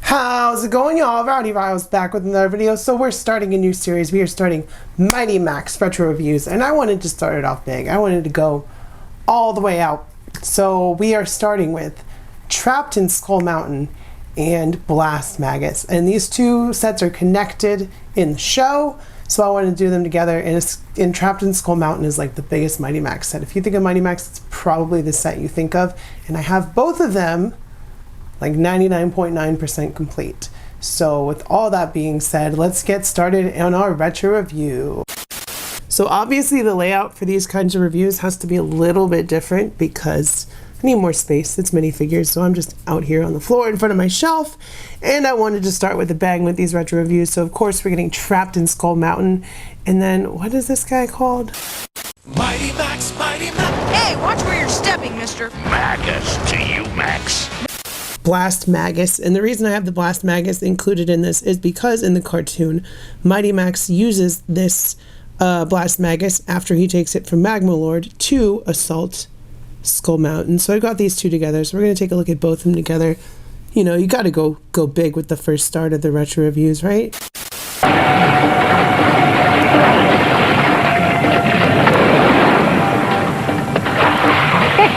How's it going, y'all? Rowdy Riles back with another video. So we're starting a new series. We are starting Mighty Max Retro Reviews, and I wanted to start it off big. I wanted to go all the way out. So we are starting with Trapped in Skull Mountain and Blast Magus. And these two sets are connected in the show, so I wanted to do them together. And Trapped in Skull Mountain is like the biggest Mighty Max set. If you think of Mighty Max, it's probably the set you think of. And I have both of them like 99.9% complete. So with all that being said, let's get started on our retro review. So obviously the layout for these kinds of reviews has to be a little bit different because I need more space. It's minifigures, so I'm just out here on the floor in front of my shelf, and I wanted to start with a bang with these retro reviews. So of course we're getting Trapped in Skull Mountain, and then what is this guy called? Mighty Max, Mighty Max. Hey, watch where you're stepping, mister. Magus to you, Max. Blast Magus. And the reason I have the Blast Magus included in this is because in the cartoon, Mighty Max uses this Blast Magus after he takes it from Magma Lord to assault Skull Mountain. So I got these two together. So we're going to take a look at both of them together. You know, you got to go big with the first start of the retro reviews, right?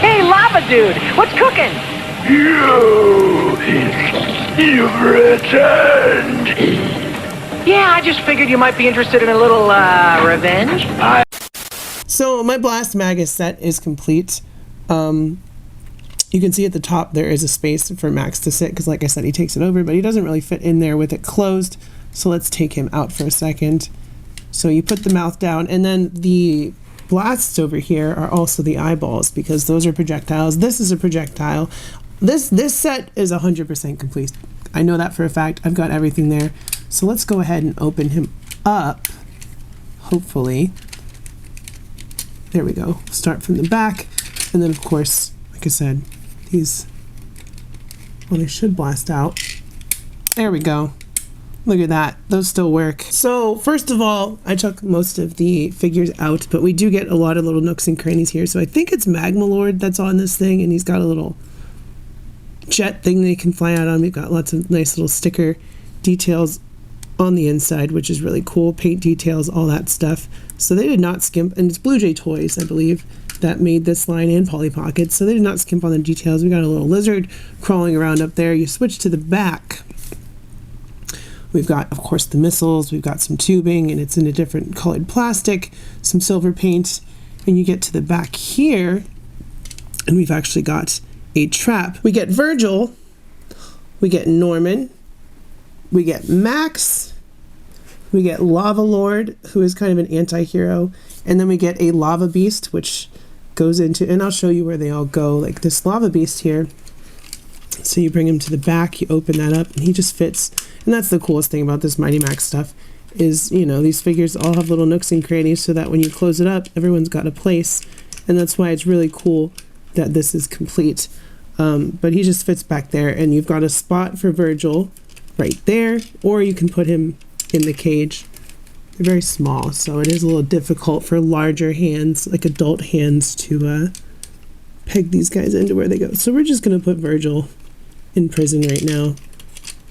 Hey, Lava Dude, what's cooking? You've returned. Yeah, I just figured you might be interested in a little, revenge. So my Blast Magus set is complete. You can see at the top there is a space for Max to sit because like I said, he takes it over, but he doesn't really fit in there with it closed. So let's take him out for a second. So you put the mouth down, and then the blasts over here are also the eyeballs because those are projectiles. This is a projectile. This set is 100% complete. I know that for a fact. I've got everything there. So let's go ahead and open him up. Hopefully. There we go. Start from the back. And then of course, like I said, these, well, they should blast out. There we go. Look at that. Those still work. So first of all, I took most of the figures out, but we do get a lot of little nooks and crannies here. So I think it's Magma Lord that's on this thing, and he's got a little jet thing that he can fly out on. We've got lots of nice little sticker details on the inside, which is really cool. Paint details, all that stuff. So they did not skimp, and it's Blue Jay Toys, I believe, that made this line and Polly Pockets. So they did not skimp on the details. We got a little lizard crawling around up there. You switch to the back. We've got, of course, the missiles. We've got some tubing, and it's in a different colored plastic, some silver paint, and you get to the back here, and we've actually got a trap. We get Virgil, we get Norman, we get Max, we get Lava Lord, who is kind of an anti-hero, and then we get a Lava Beast, which goes into, and I'll show you where they all go, like this Lava Beast here. So you bring him to the back, you open that up, and he just fits. And that's the coolest thing about this Mighty Max stuff is, you know, these figures all have little nooks and crannies so that when you close it up, everyone's got a place. And that's why it's really cool that this is complete. But he just fits back there, and you've got a spot for Virgil right there, or you can put him in the cage. They're very small, so it is a little difficult for larger hands, like adult hands, to peg these guys into where they go. So we're just going to put Virgil in prison right now.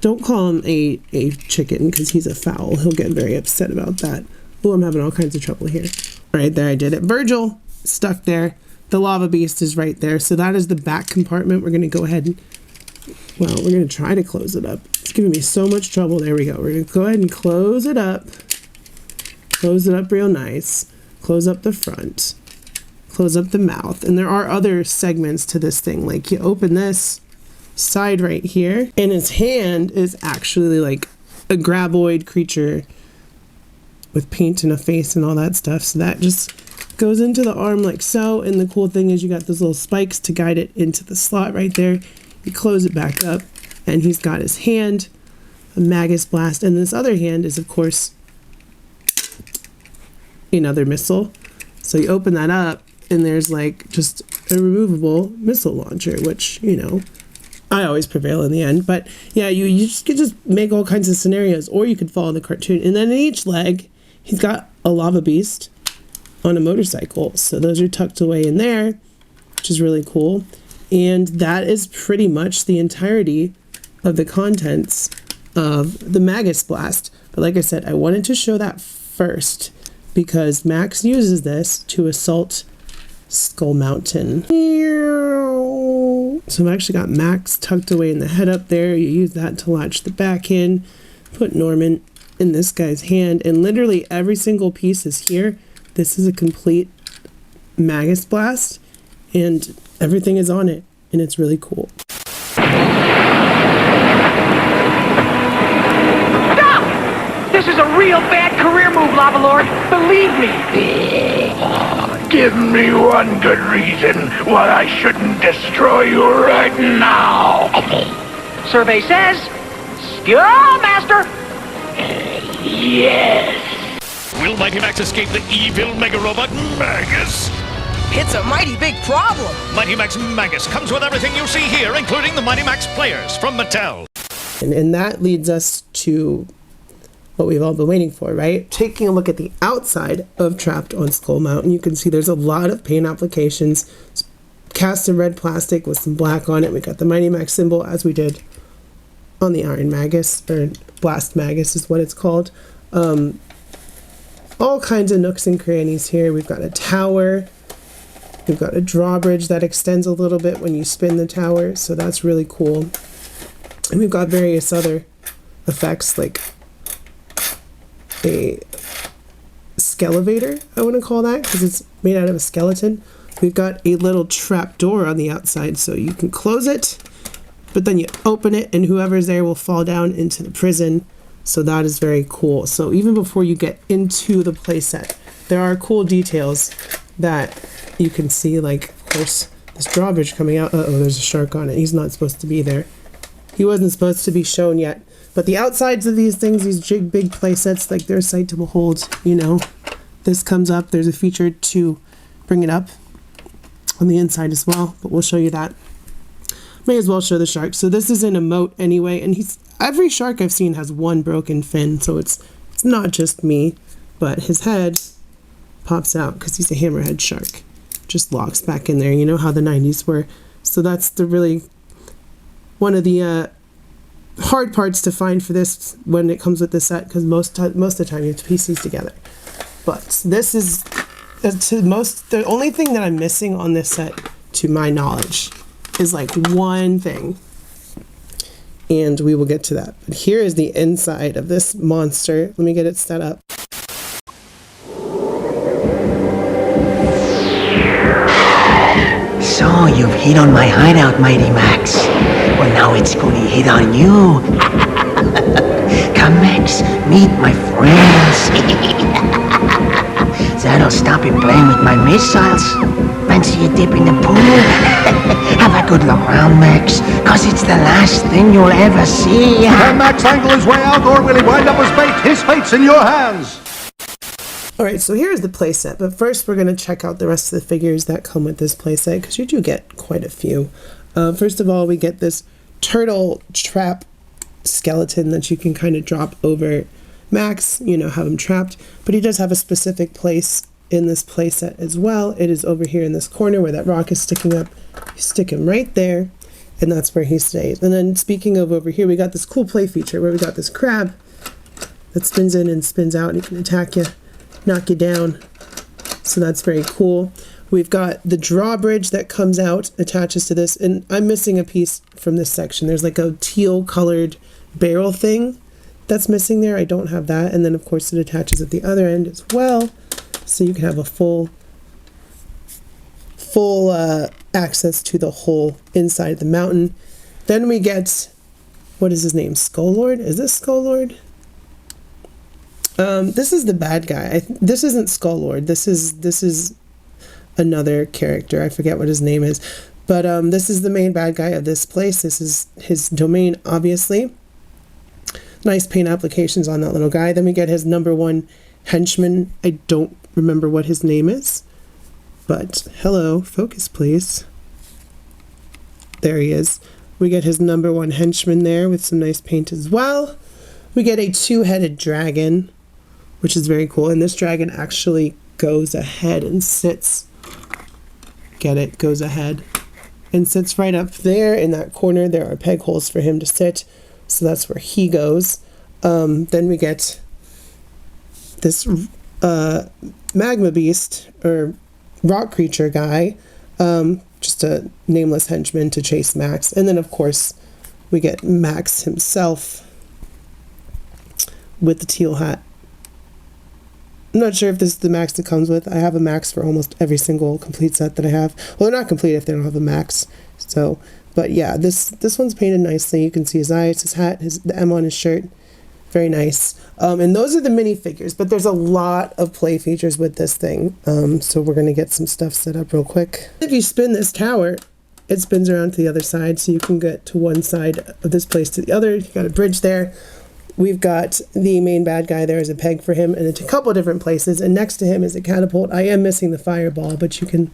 Don't call him a chicken because he's a fowl. He'll get very upset about that. Oh, I'm having all kinds of trouble here. All right, there, I did it. Virgil, stuck there. The Lava Beast is right there. So that is the back compartment. We're going to go ahead and, well, we're going to try to close it up. It's giving me so much trouble. There we go. We're going to go ahead and close it up. Close it up real nice. Close up the front. Close up the mouth. And there are other segments to this thing. Like you open this side right here, and his hand is actually like a graboid creature with paint and a face and all that stuff. So that just goes into the arm like so. And the cool thing is you got those little spikes to guide it into the slot right there. You close it back up, and he's got his hand, a Magus blast, and this other hand is of course another missile. So you open that up, and there's like just a removable missile launcher, which, you know, I always prevail in the end. But yeah, you just could just make all kinds of scenarios, or you could follow the cartoon. And then in each leg, he's got a Lava Beast on a motorcycle. So those are tucked away in there. which is really cool. And that is pretty much the entirety of the contents of the Magus Blast. But like I said, I wanted to show that first because Max uses this to assault Skull Mountain. So I've actually got Max tucked away in the head up there. You use that to latch the back in, put Norman in this guy's hand, and literally every single piece is here. This is a complete Magus Blast, and everything is on it, and it's really cool. Stop! This is a real bad career move, Lava Lord. Believe me. Give me one good reason why I shouldn't destroy you right now. Survey says, Skull Master. Yes. Will Mighty Max escape the evil Mega Robot Magus? It's a mighty big problem. Mighty Max Magus comes with everything you see here, including the Mighty Max players from Mattel. And that leads us to what we've all been waiting for, right? Taking a look at the outside of Trapped on Skull Mountain, you can see there's a lot of paint applications. It's cast in red plastic with some black on it. We got the Mighty Max symbol as we did on the Iron Magus, or Blast Magus is what it's called. All kinds of nooks and crannies here. We've got a tower. We've got a drawbridge that extends a little bit when you spin the tower, so that's really cool. And we've got various other effects like a skelevator, I want to call that, because it's made out of a skeleton. We've got a little trap door on the outside, so you can close it, but then you open it and whoever's there will fall down into the prison. So that is very cool. So even before you get into the playset, there are cool details that you can see, like, of course, this drawbridge coming out. Uh-oh, there's a shark on it. He's not supposed to be there. He wasn't supposed to be shown yet. But the outsides of these things, these big play sets, like, they're a sight to behold, you know. This comes up. There's a feature to bring it up on the inside as well, but we'll show you that. May as well show the shark. So this is an emote anyway, and every shark I've seen has one broken fin, so it's not just me, but his head pops out because he's a hammerhead shark. Just locks back in there. You know how the 90s were. So that's the really one of the hard parts to find for this when it comes with the set, because most of the time you have to piece these together. But this is the only thing that I'm missing on this set, to my knowledge, is like one thing, and we will get to that. But here is the inside of this monster. Let me get it set up. So you've hit on my hideout, Mighty Max. Well, now it's gonna hit on you. Come, Max, meet my friends. That'll stop him playing with my missiles. Fancy a dip in the pool? Have a good look round, Max, cause it's the last thing you'll ever see. Can Max angle his way out, or will he wind up as bait? His fate's in your hands. Alright, so here's the playset, but first we're going to check out the rest of the figures that come with this playset, because you do get quite a few. First of all, we get this turtle trap skeleton that you can kind of drop over Max, you know, have him trapped, but he does have a specific place in this playset as well. It is over here in this corner where that rock is sticking up. You stick him right there, and that's where he stays. And then speaking of over here, we got this cool play feature where we got this crab that spins in and spins out, and he can attack you, knock you down. So that's very cool. We've got the drawbridge that comes out, attaches to this, and I'm missing a piece from this section. There's like a teal colored barrel thing that's missing there. I don't have that. And then of course it attaches at the other end as well, so you can have a full access to the whole inside of the mountain. Then we get, what is his name? Skull Lord? Is this Skull Lord? This is the bad guy. This isn't Skull Lord. This is another character. I forget what his name is. But this is the main bad guy of this place. This is his domain, obviously. Nice paint applications on that little guy. Then we get his #1 henchman. I don't remember what his name is. But hello, focus please. There he is. We get his #1 henchman there with some nice paint as well. We get a 2-headed dragon, which is very cool. And this dragon actually goes ahead and sits get it, goes ahead and sits right up there in that corner. There are peg holes for him to sit, so that's where he goes. Then we get this magma beast or rock creature guy, just a nameless henchman to chase Max. And then of course we get Max himself with the teal hat. I'm not sure if this is the Max that comes with. I have a Max for almost every single complete set that I have. Well, they're not complete if they don't have a Max. So, but yeah, this one's painted nicely. You can see his eyes, his hat, the M on his shirt. Very nice. And those are the minifigures, but there's a lot of play features with this thing. So we're going to get some stuff set up real quick. If you spin this tower, it spins around to the other side, so you can get to one side of this place to the other. You got a bridge there. We've got the main bad guy there as a peg for him, and it's a couple different places. And next to him is a catapult. I am missing the fireball, but you can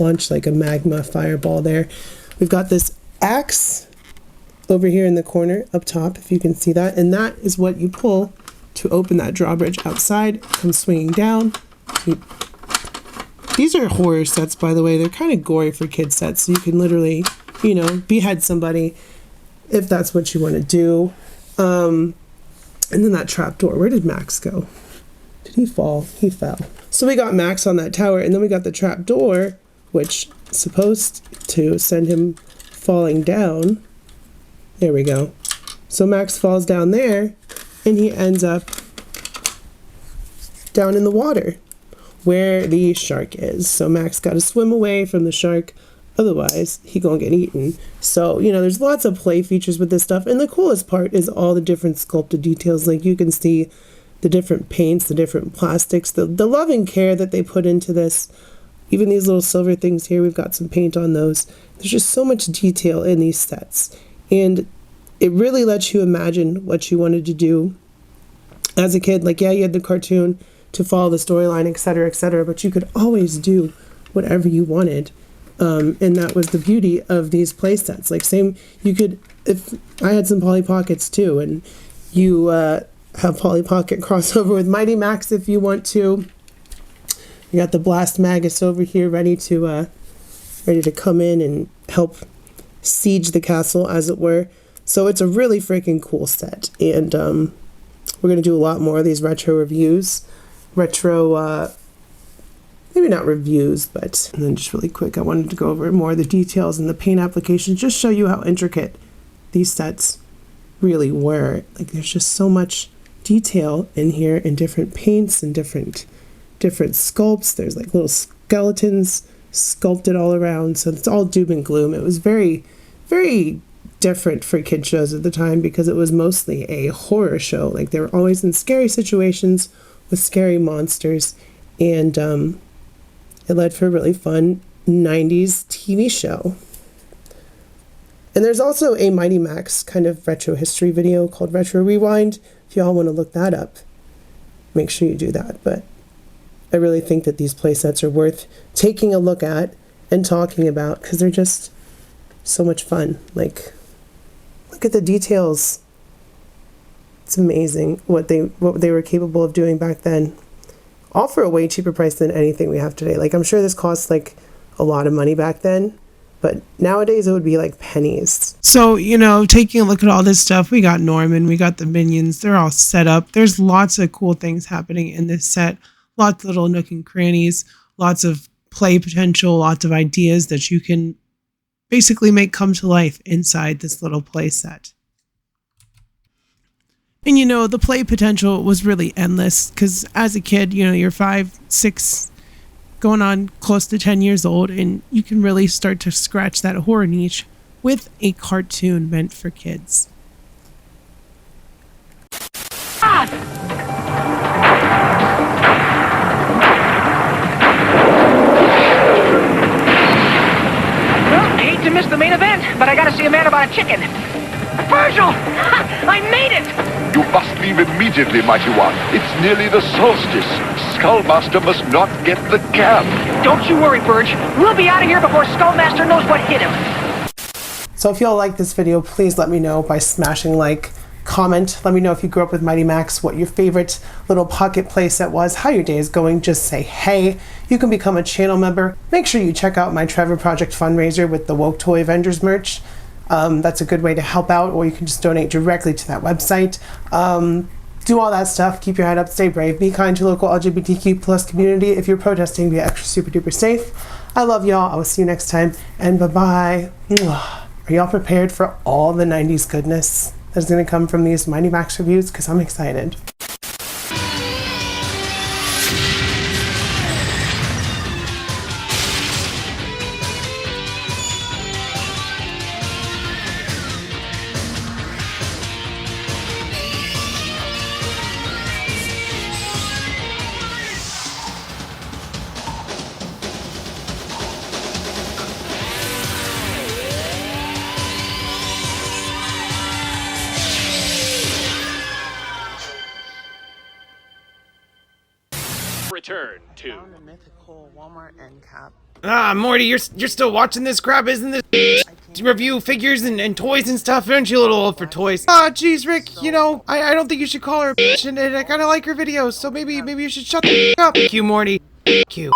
launch like a magma fireball there. We've got this axe over here in the corner up top, if you can see that. And that is what you pull to open that drawbridge outside. Comes swinging down. These are horror sets, by the way. They're kind of gory for kid sets, so you can literally, you know, behead somebody if that's what you want to do. And then that trap door. Where did Max go? Did he fall? He fell. So we got Max on that tower, and then we got the trap door, which is supposed to send him falling down. There we go. So Max falls down there, and he ends up down in the water where the shark is. So Max got to swim away from the shark. Otherwise, he gonna get eaten. So, you know, there's lots of play features with this stuff. And the coolest part is all the different sculpted details. Like, you can see the different paints, the different plastics, the love and care that they put into this. Even these little silver things here, we've got some paint on those. There's just so much detail in these sets. And it really lets you imagine what you wanted to do as a kid. Like, yeah, you had the cartoon to follow the storyline, etc., but you could always do whatever you wanted. And that was the beauty of these play sets. Like, same, you could, if I had some Polly Pockets too, and you have Polly Pocket crossover with Mighty Max if you want to. You got the Blast Magus over here ready to come in and help siege the castle, as it were. So it's a really freaking cool set. And we're going to do a lot more of these retro reviews. Maybe not reviews, but... And then just really quick, I wanted to go over more of the details and the paint applications, just show you how intricate these sets really were. Like, there's just so much detail in here, and different paints and different sculpts. There's like little skeletons sculpted all around, so it's all doom and gloom. It was very, very different for kid shows at the time, because it was mostly a horror show. Like, they were always in scary situations with scary monsters, and it led for a really fun 90s TV show. And there's also a Mighty Max kind of retro history video called Retro Rewind. If y'all want to look that up, make sure you do that. But I really think that these play sets are worth taking a look at and talking about, because they're just so much fun. Like, look at the details. It's amazing what they were capable of doing back then. All for a way cheaper price than anything we have today. Like, I'm sure this costs like a lot of money back then, but nowadays it would be like pennies. So, you know, taking a look at all this stuff, we got Norman, we got the minions, they're all set up. There's lots of cool things happening in this set. Lots of little nook and crannies, lots of play potential, lots of ideas that you can basically make come to life inside this little play set. And, you know, the play potential was really endless, because as a kid, you know, you're 5, 6, going on close to 10 years old, and you can really start to scratch that horror niche with a cartoon meant for kids. Ah! Well, I hate to miss the main event, but I gotta see a man about a chicken. Virgil! I made it! You must leave immediately, Mighty One. It's nearly the solstice. Skullmaster must not get the cab. Don't you worry, Burge. We'll be out of here before Skullmaster knows what hit him. So if y'all like this video, please let me know by smashing like, comment. Let me know if you grew up with Mighty Max, what your favorite little pocket playset was, how your day is going. Just say hey. You can become a channel member. Make sure you check out my Trevor Project fundraiser with the Woke Toy Avengers merch. That's a good way to help out, or you can just donate directly to that website. Do all that stuff. Keep your head up. Stay brave. Be kind to local LGBTQ plus community. If you're protesting, be extra super duper safe. I love y'all. I will see you next time. And bye-bye. Are y'all prepared for all the 90s goodness that's going to come from these Mighty Max reviews? Because I'm excited. Return to Ah, Morty, you're still watching this crap, isn't this? Review figures and toys and stuff. Aren't you a little old for toys? Ah, jeez, Rick. You know, I don't think you should call her a bitch, and I kind of like her videos. So maybe you should shut the up. Q, Morty. Q.